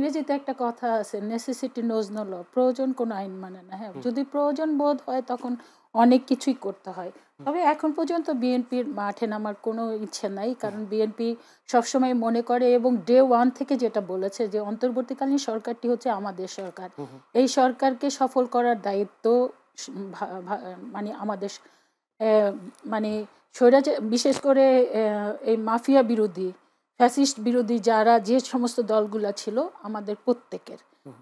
ইংরেজিতে একটা কথা আছে, নেসেসিটি নোজ নো ল, প্রয়োজন কোনো আইন মানে না। হ্যাঁ, যদি প্রয়োজন বোধ হয় তখন অনেক কিছুই করতে হয়। তবে এখন পর্যন্ত বিএনপির মাঠে নামার কোনো ইচ্ছে নাই, কারণ বিএনপি সবসময় মনে করে এবং ডে ওয়ান থেকে যেটা বলেছে যে অন্তর্বর্তীকালীন সরকারটি হচ্ছে আমাদের সরকার, এই সরকারকে সফল করার দায়িত্ব মানে আমাদের মানে স্বৈরাচার, বিশেষ করে এই মাফিয়া বিরোধী, ফ্যাসিস্ট বিরোধী যারা যে সমস্ত দলগুলা ছিল আমাদের প্রত্যেকের।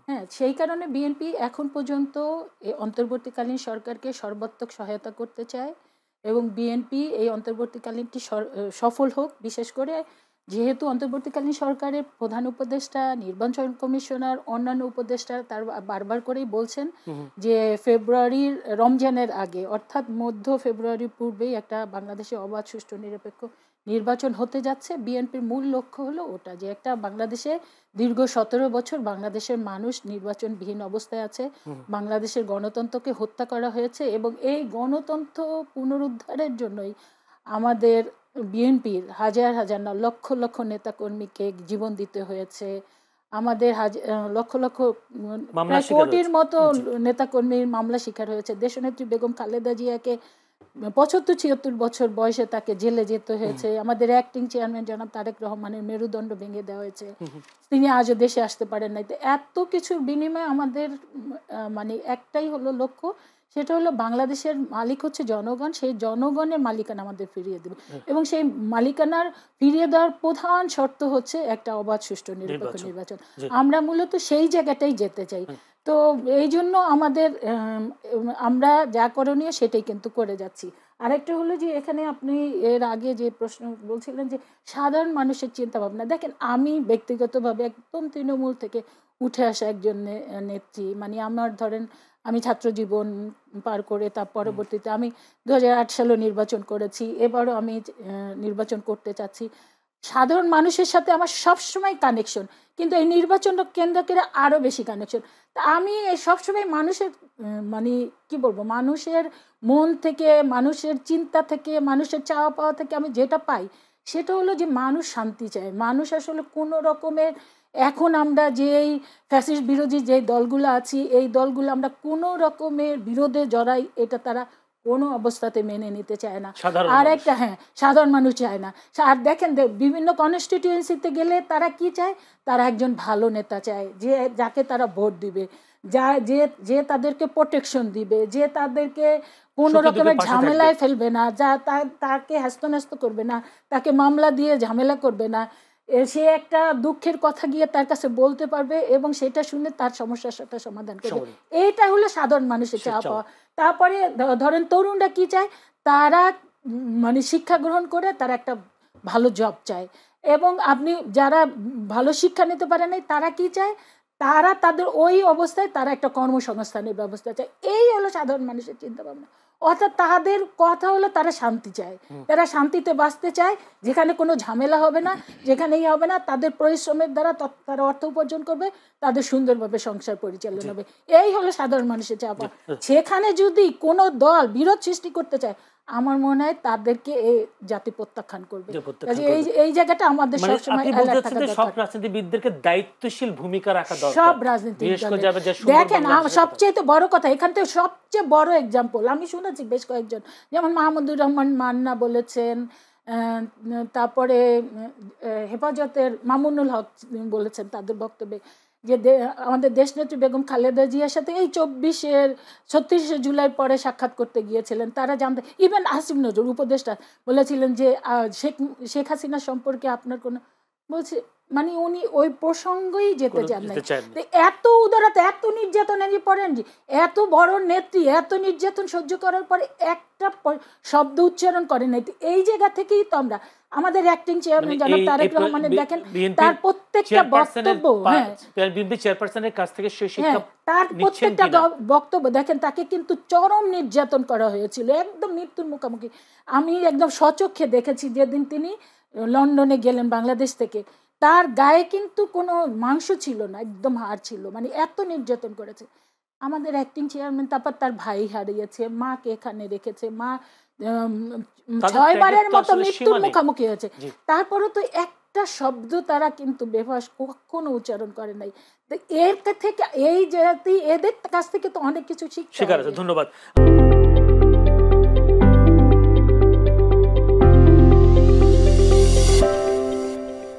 হ্যাঁ, সেই কারণে বিএনপি এখন পর্যন্ত এই অন্তর্বর্তীকালীন সরকারকে সর্বাত্মক সহায়তা করতে চায় এবং বিএনপি এই অন্তর্বর্তীকালীনটি সফল হোক। বিশেষ করে যেহেতু অন্তর্বর্তীকালীন সরকারের প্রধান উপদেষ্টা, নির্বাচন কমিশনার, অন্যান্য উপদেষ্টা তার বারবার করেই বলছেন যে ফেব্রুয়ারির রমজানের আগে, অর্থাৎ মধ্য ফেব্রুয়ারির পূর্বেই একটা বাংলাদেশে অবাধ, সুষ্ঠু, নিরপেক্ষ নির্বাচন হতে যাচ্ছে। বিএনপির মূল লক্ষ্য হলো ওটা, যে একটা বাংলাদেশে দীর্ঘ 17 বছর বাংলাদেশের মানুষ নির্বাচনবিহীন অবস্থায় আছে, বাংলাদেশের গণতন্ত্রকে হত্যা করা হয়েছে এবং এই গণতন্ত্র পুনরুদ্ধারের জন্যই আমাদের বিএনপির হাজার হাজার না লক্ষ লক্ষ নেতাকর্মীকে জীবন দিতে হয়েছে। আমাদের লক্ষ লক্ষ কোটির মতো নেতাকর্মীর মামলা শিকার হয়েছে। দেশনেত্রী বেগম খালেদা জিয়াকে 75-76 বছর বয়সে তাকে জেলে যেতে হয়েছে। আমাদের অ্যাক্টিং চেয়ারম্যান জনাব তারেক রহমানের মেরুদণ্ড ভেঙে দেওয়া হয়েছে, তিনি আজও দেশে আসতে পারেন নাই। তো এত কিছুর বিনিময়ে আমাদের মানে একটাই হলো লক্ষ্য, সেটা হলো বাংলাদেশের মালিক হচ্ছে জনগণ, সেই জনগণের মালিকানা আমাদের ফিরিয়ে দেবে এবং সেই মালিকানার ফিরিয়ে দেওয়ার প্রধান শর্ত হচ্ছে একটা অবাধ, সুষ্ঠু, নিরপেক্ষ নির্বাচন। আমরা মূলত সেই জায়গাটাই যেতে চাই। তো এই জন্য আমাদের আমরা যা করণীয় সেটাই কিন্তু করে যাচ্ছি। আরেকটা হলো যে এখানে আপনি এর আগে যে প্রশ্ন বলছিলেন যে সাধারণ মানুষের চিন্তা ভাবনা, দেখেন আমি ব্যক্তিগতভাবে একদম তৃণমূল থেকে উঠে আসা একজন নেত্রী। মানে আমার ধরেন আমি ছাত্র জীবন পার করে তার পরবর্তীতে আমি 2008 সালে নির্বাচন করেছি, এবারও আমি নির্বাচন করতে চাচ্ছি। সাধারণ মানুষের সাথে আমার সবসময় কানেকশন, কিন্তু এই নির্বাচন কেন্দ্র করে আরও বেশি কানেকশন। তা আমি সবসময় মানুষের মানে কি বলবো, মানুষের মন থেকে, মানুষের চিন্তা থেকে, মানুষের চাওয়া পাওয়া থেকে আমি যেটা পাই সেটা হলো যে মানুষ শান্তি চায়। মানুষ আসলে কোনো রকমের, এখন আমরা যেই ফ্যাসিস্ট বিরোধী যে দলগুলো আছি, এই দলগুলো আমরা কোনো রকমের বিরোধে জড়াই, এটা তারা কোনো অবস্থাতে মেনে নিতে চায় না। আর একটা সাধারণ মানুষ চায় না। আর দেখেন বিভিন্ন কনস্টিটিউয়েন্সিতে গেলে তারা কি চায়, তারা একজন ভালো নেতা চায়, যে যাকে তারা ভোট দিবে, যে তাদেরকে প্রোটেকশন দিবে, যে তাদেরকে কোনো রকমের ঝামেলায় ফেলবে না, যা তাকে হ্যাস্ত করবে না, তাকে মামলা দিয়ে ঝামেলা করবে না, সে একটা দুঃখের কথা গিয়ে তার কাছে বলতে পারবে এবং সেটা শুনে তার সমস্যার সাথে সমাধান করবে। এইটা হলো সাধারণ মানুষের চাওয়া পাওয়া। তারপরে ধরেন তরুণরা কি চায়, তারা মানে শিক্ষা গ্রহণ করে তারা একটা ভালো জব চায়, এবং আপনি যারা ভালো শিক্ষা নিতে পারে নাই তারা কি চায়, তারা তাদের ওই অবস্থায় তারা একটা কর্মসংস্থানের ব্যবস্থা চায়। এই হলো সাধারণ মানুষের চিন্তা ভাবনা। অর্থাৎ তাদের কথা হলো তারা শান্তি চায়, তারা শান্তিতে বাঁচতে চায়, যেখানে কোনো ঝামেলা হবে না, যেখানেই হবে না, তাদের পরিশ্রমের দ্বারা তারা অর্থ উপার্জন করবে, তাদের সুন্দরভাবে সংসার পরিচালনা হবে। এই হলো সাধারণ মানুষের চাওয়া। সেখানে যদি কোনো দল বিরোধ সৃষ্টি করতে চায়, আমার মনে হয় তাদেরকে এই জাতি প্রত্যাখ্যান করবে। এই জায়গাটা আমাদের সবসময় সব রাজনীতিবিদদেরকে দায়িত্বশীল ভূমিকা রাখা দরকার। সব রাজনীতি দেখেন, সবচেয়ে বড় কথা এখান থেকে সবচেয়ে বড় এক্সাম্পল আমি শুনেছি বেশ কয়েকজন, যেমন মাহমুদুর রহমান মান্না বলেছেন, তারপরে হেফাজতের মামুনুল হক বলেছেন তাদের বক্তব্যে যে আমাদের দেশনেত্রী বেগম খালেদা জিয়ার সাথে এই 36শে জুলাই পরে সাক্ষাৎ করতে গিয়েছিলেন, তারা জানতে, ইভেন আসিফ নজরুল উপদেষ্টা বলেছিলেন যে শেখ হাসিনা সম্পর্কে আপনার কোনো, বলছে মানে উনি ওই প্রসঙ্গই যেতে চান না। এত উদারতা, এত নির্যাতনের পরেন, এত বড় নেত্রী এত নির্যাতন সহ্য করার পরে একটা শব্দ উচ্চারণ করেন নাই। এই জায়গা থেকেই তো আমরা আমাদের অ্যাক্টিং চেয়ারম্যান জনাব তারেক রহমানের দেখেন তার প্রত্যেকটা বক্তব্য, চেয়ারপারসনের কাছ থেকে তার প্রত্যেকটা বক্তব্য দেখেন, তাকে কিন্তু চরম নির্যাতন করা হয়েছিল, একদম মৃত্যুর মুখোমুখি। আমি একদম স্বচক্ষে দেখেছি যেদিন তিনি লন্ডনে গেলেন বাংলাদেশ থেকে, তার গায়ে কিন্তু কোনো মাংস ছিল না, একদম হাড় ছিল, মানে এত নির্যাতন করেছে আমাদের অ্যাক্টিং চেয়ারম্যান। তারপর তার ভাই হারিয়েছে, মাকে এখানে রেখেছে, মা 6 বারের মতো মৃত্যুর মুখোমুখি হয়েছে। তারপরে তো একটা একটা শব্দ তারা কিন্তু বেফাস কখনো উচ্চারণ করে নাই। তো এর থেকে এই জাতি এদের কাছ থেকে তো অনেক কিছু শিখতে শিকার আছে। হবে। ধন্যবাদ।